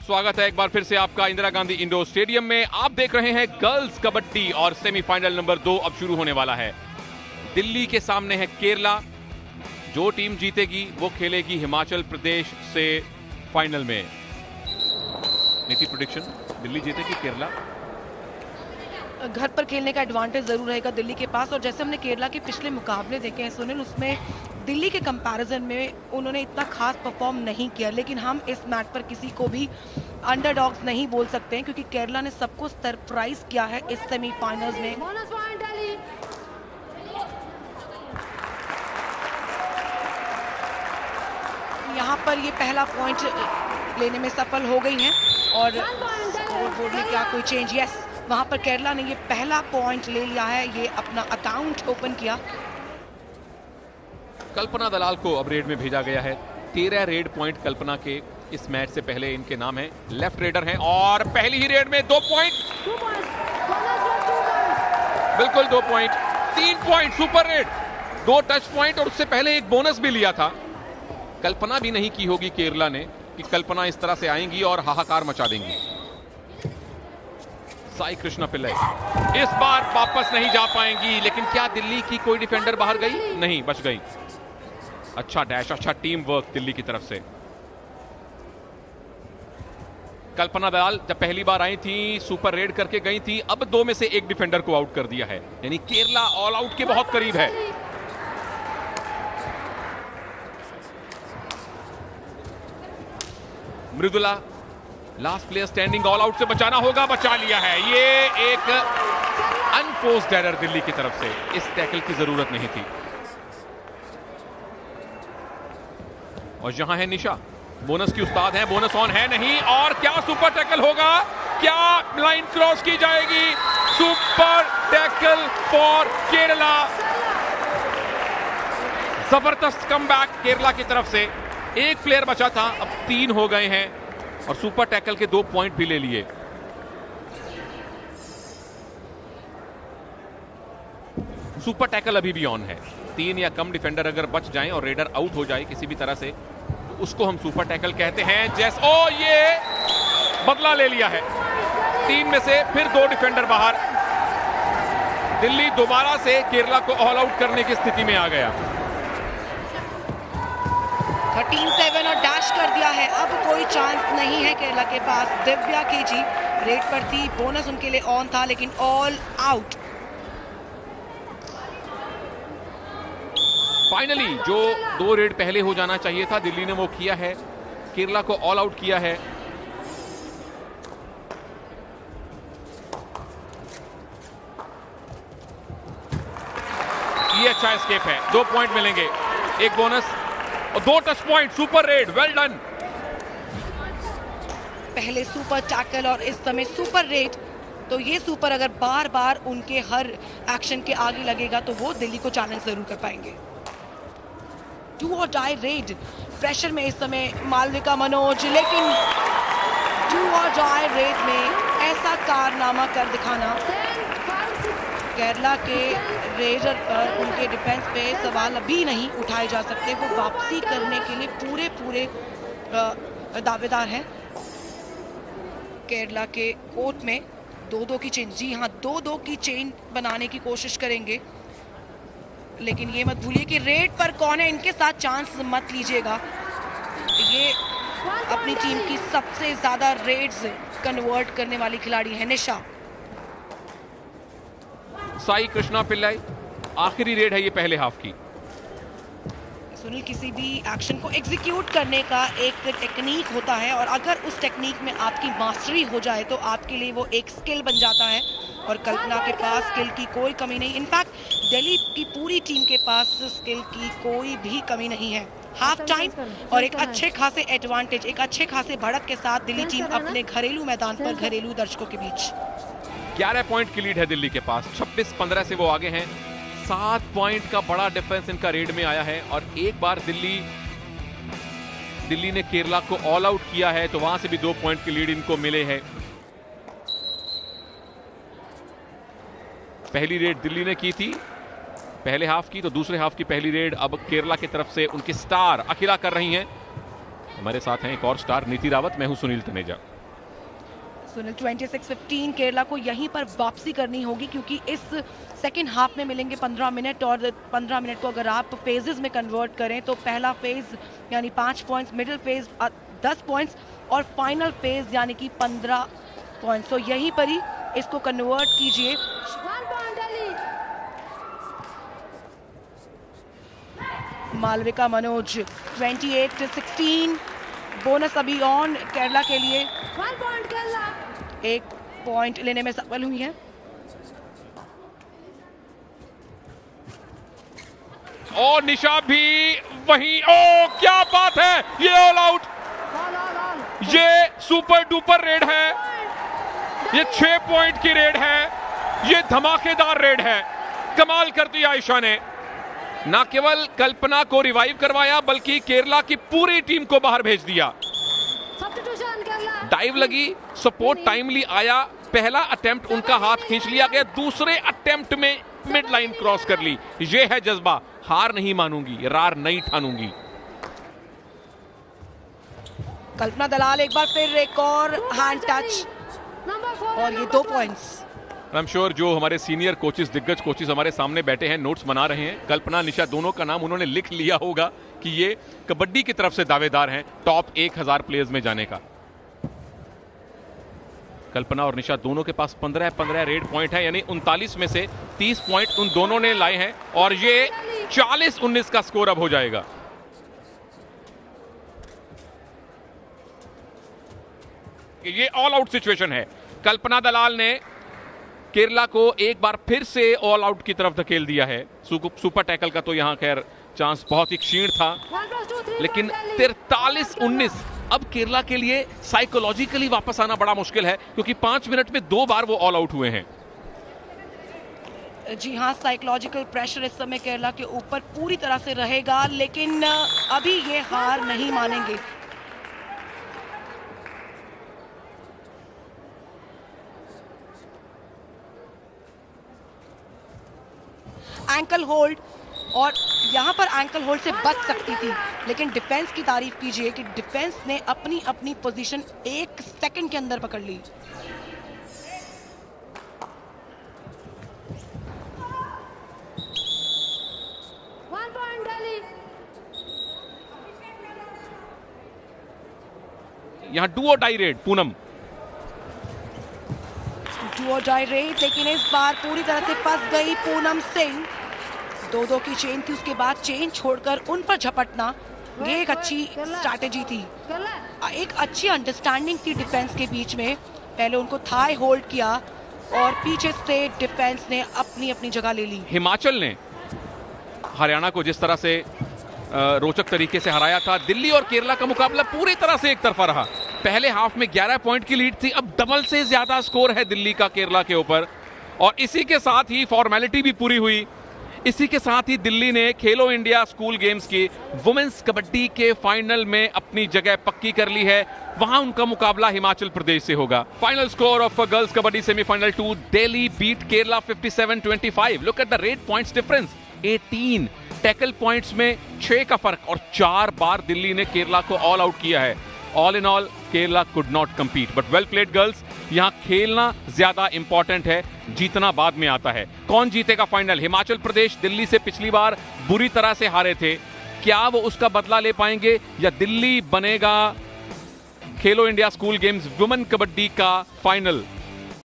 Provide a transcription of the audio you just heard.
स्वागत है एक बार फिर से आपका इंदिरा गांधी इंडोर स्टेडियम में। आप देख रहे हैं गर्ल्स कबड्डी और सेमीफाइनल नंबर 2 अब शुरू होने वाला है। दिल्ली के सामने है केरला। जो टीम जीतेगी वो खेलेगी हिमाचल प्रदेश से फाइनल में। नीति प्रेडिक्शन, दिल्ली जीतेगी केरला? घर पर खेलने का एडवांटेज जरूर रहेगा दिल्ली के पास, और जैसे हमने केरला के पिछले मुकाबले देखे हैं सुनील, उसमें दिल्ली के कंपैरिजन में उन्होंने इतना खास परफॉर्म नहीं किया। लेकिन हम इस मैच पर किसी को भी अंडरडॉग्स नहीं बोल सकते हैं, क्योंकि केरला ने सबको सरप्राइज किया है इस सेमीफाइनल्स में। यहाँ पर ये पहला पॉइंट लेने में सफल हो गई हैं, और स्कोरबोर्ड में क्या कोई चेंज? यस, वहां पर केरला ने ये पहला पॉइंट ले लिया है, ये अपना अकाउंट ओपन किया। कल्पना दलाल को अब रेड में भेजा गया है। 13 रेड पॉइंट कल्पना के इस मैच से पहले इनके नाम है। लेफ्ट रेडर हैं और पहली ही रेड में 2 पॉइंट, बिल्कुल 2 point, 3 point, super red, 2 touch point और उससे पहले एक बोनस भी लिया था। कल्पना भी नहीं की होगी केरला ने कि कल्पना इस तरह से आएंगी और हाहाकार मचा देंगी। साई कृष्णा पिल्लाई इस बार वापस नहीं जा पाएंगी, लेकिन क्या दिल्ली की कोई डिफेंडर बाहर गई? नहीं, बच गई। अच्छा डैश, अच्छा टीम वर्क दिल्ली की तरफ से। कल्पना दलाल जब पहली बार आई थी सुपर रेड करके गई थी, अब 2 में से 1 डिफेंडर को आउट कर दिया है, यानी केरला ऑल आउट के बहुत करीब है। Mridula last player standing, all out से बचाना होगा, बचा लिया है। ये एक अनफोर्स्ड एरर दिल्ली की तरफ से, इस टैकल की जरूरत नहीं थी। और यहां है निशा, बोनस की उस्ताद है, बोनस ऑन है नहीं, और क्या सुपर टैकल होगा? क्या लाइन क्रॉस की जाएगी? Super tackle for Kerala. जबरदस्त कमबैक केरला की तरफ से। 1 प्लेयर बचा था, अब 3 हो गए हैं और सुपर टैकल के 2 पॉइंट भी ले लिए। सुपर टैकल अभी भी ऑन है। 3 या कम डिफेंडर अगर बच जाएं और रेडर आउट हो जाए किसी भी तरह से, तो उसको हम सुपर टैकल कहते हैं। जैसे ये बदला ले लिया है, 3 में से फिर 2 डिफेंडर बाहर। दिल्ली दोबारा से केरला को ऑल आउट करने की स्थिति में आ गया। 13-7 और डैश कर दिया है। अब कोई चांस नहीं है केरला के पास। दिव्या केजी रेड पर थी, बोनस उनके लिए ऑन था, लेकिन ऑल आउट। फाइनली जो 2 रेड पहले हो जाना चाहिए था, दिल्ली ने वो किया है, केरला को ऑल आउट किया है। ये अच्छा एस्केप है, 2 पॉइंट मिलेंगे, 1 बोनस और 2 touch point. Super red, well done. पहले सुपर टैकल और इस समय सुपर रेड, तो ये सुपर अगर बार बार उनके हर एक्शन के आगे लगेगा तो वो दिल्ली को चैलेंज जरूर कर पाएंगे। 2 और डाई रेड, प्रेशर में इस समय मालविका मनोज, लेकिन 2 और डाई रेड में ऐसा कारनामा कर दिखाना। केरला के रेडर पर उनके डिफेंस पे सवाल अभी नहीं उठाए जा सकते। वो वापसी करने के लिए पूरे दावेदार हैं। केरला के कोर्ट में 2-2 की चेन, जी हाँ 2-2 की चेन बनाने की कोशिश करेंगे, लेकिन ये मत भूलिए कि रेड पर कौन है, इनके साथ चांस मत लीजिएगा। ये अपनी टीम की सबसे ज्यादा रेड्स कन्वर्ट करने वाली खिलाड़ी है निशा। साई कृष्णा पिल्लाई, आखिरी रेड है ये पहले हाफ की। सुनील, किसी भी एक्शन को एग्जीक्यूट करने का एक टेक्निक होता है, और अगर उस टेक्निक में आपकी मास्टरी हो जाए तो आपके लिए वो एक स्किल बन जाता है, और कल्पना के पास स्किल की कोई कमी नहीं। इनफैक्ट दिल्ली की पूरी टीम के पास स्किल की कोई भी कमी नहीं है। हाफ टाइम और एक अच्छे खासे एडवांटेज, एक अच्छे खासे बढ़त के साथ दिल्ली टीम अपने घरेलू मैदान पर घरेलू दर्शकों के बीच 11 पॉइंट की लीड है दिल्ली के पास। 26-15 से वो आगे हैं। 7 पॉइंट का बड़ा डिफरेंस इनका रेड में आया है, और एक बार दिल्ली ने केरला को ऑल आउट किया है, तो वहां से भी 2 पॉइंट की लीड इनको मिले हैं। पहली रेड दिल्ली ने की थी पहले हाफ की, तो दूसरे हाफ की पहली रेड अब केरला की तरफ से उनकी स्टार अखिला कर रही हैं। हमारे साथ हैं एक और स्टार नीति रावत, मैं हूं सुनील तनेजा। सुनील 26-15 केरला को यहीं पर वापसी करनी होगी, क्योंकि इस सेकेंड हाफ में मिलेंगे 15 मिनट, और 15 मिनट को अगर आप फेजेस में कन्वर्ट करें तो पहला फेज यानी 5 पॉइंट्स, मिडिल फेज 10 पॉइंट्स और फाइनल फेज यानी कि 15 पॉइंट्स। तो यहीं पर ही इसको कन्वर्ट कीजिए। मालविका मनोज 28-16, बोनस अभी ऑन केरला के लिए, 1 पॉइंट लेने में सफल हुई है। और निशा भी वहीं, ओ क्या बात है, ये ऑल आउट, ये सुपर डुपर रेड है, ये 6 पॉइंट की रेड है, ये धमाकेदार रेड है। कमाल कर दिया आयशा ने, ना केवल कल्पना को रिवाइव करवाया बल्कि केरला की पूरी टीम को बाहर भेज दिया। डाइव लगी, सपोर्ट टाइमली आया, पहला अटेम्प्ट उनका हाथ खींच लिया गया, दूसरे अटेम्प्ट में मिड लाइन क्रॉस कर ली। ये है जज्बा, हार नहीं मानूंगी, रार नहीं ठानूंगी। कल्पना दलाल एक बार फिर एक और हैंड टच, और ये 2 पॉइंट्स। आई एम श्योर जो हमारे सीनियर कोचेस, दिग्गज कोचेस हमारे सामने बैठे हैं, नोट्स बना रहे हैं, कल्पना निशा दोनों का नाम उन्होंने लिख लिया होगा कि ये कबड्डी की तरफ से दावेदार हैं टॉप 1000 प्लेयर्स में जाने का। कल्पना और निशा दोनों के पास 15-15 रेड पॉइंट है, यानी 39 में से 30 पॉइंट उन दोनों ने लाए हैं, और ये 40-19 का स्कोर अब हो जाएगा। ये ऑल आउट सिचुएशन है। कल्पना दलाल ने केरला को एक बार फिर से ऑल आउट की तरफ धकेल दिया है। सुपर टैकल का तो यहां खैर चांस बहुत ही क्षीण था, लेकिन 43-19 अब केरला के लिए साइकोलॉजिकली वापस आना बड़ा मुश्किल है, क्योंकि 5 मिनट में 2 बार वो ऑल आउट हुए हैं। जी हाँ, साइकोलॉजिकल प्रेशर इस समय केरला के ऊपर पूरी तरह से रहेगा, लेकिन अभी ये हार नहीं मानेंगे। एंकल होल्ड, और यहां पर एंकल होल्ड से बच सकती थी, लेकिन डिफेंस की तारीफ कीजिए कि डिफेंस ने अपनी अपनी पोजीशन 1 सेकंड के अंदर पकड़ ली। यहां डू और डाई रेड पूनम, डू और डाई रेड, लेकिन इस बार पूरी तरह से फंस गई पूनम सिंह। 2-2 की चेन थी, उसके बाद चेन छोड़कर उन पर झपटना, ये एक अच्छी स्ट्रैटेजी थी, एक अच्छी अंडरस्टैंडिंग थी डिफेंस के बीच में। पहले उनको थाई होल्ड किया और पीछे से डिफेंस ने अपनी अपनी जगह ले ली। हिमाचल ने हरियाणा को जिस तरह से रोचक तरीके से हराया था, दिल्ली और केरला का मुकाबला पूरी तरह से एक तरफा रहा। पहले हाफ में 11 पॉइंट की लीड थी, अब डबल से ज्यादा स्कोर है दिल्ली का केरला के ऊपर, और इसी के साथ ही फॉर्मेलिटी भी पूरी हुई। इसी के साथ ही दिल्ली ने खेलो इंडिया स्कूल गेम्स की वुमेन्स कबड्डी के फाइनल में अपनी जगह पक्की कर ली है। वहां उनका मुकाबला हिमाचल प्रदेश से होगा। Final score of girls kabaddi semifinal 2, Delhi beat Kerala 57-25। Look at the raid points difference, 18 tackle points में 6 का फर्क, और 4 बार दिल्ली ने केरला को ऑल आउट किया है। All in all Kerala could not compete, but well played girls. यहां खेलना ज्यादा इंपॉर्टेंट है, जीतना बाद में आता है। कौन जीतेगा फाइनल? हिमाचल प्रदेश दिल्ली से पिछली बार बुरी तरह से हारे थे, क्या वो उसका बदला ले पाएंगे, या दिल्ली बनेगा खेलो India school games women kabaddi का फाइनल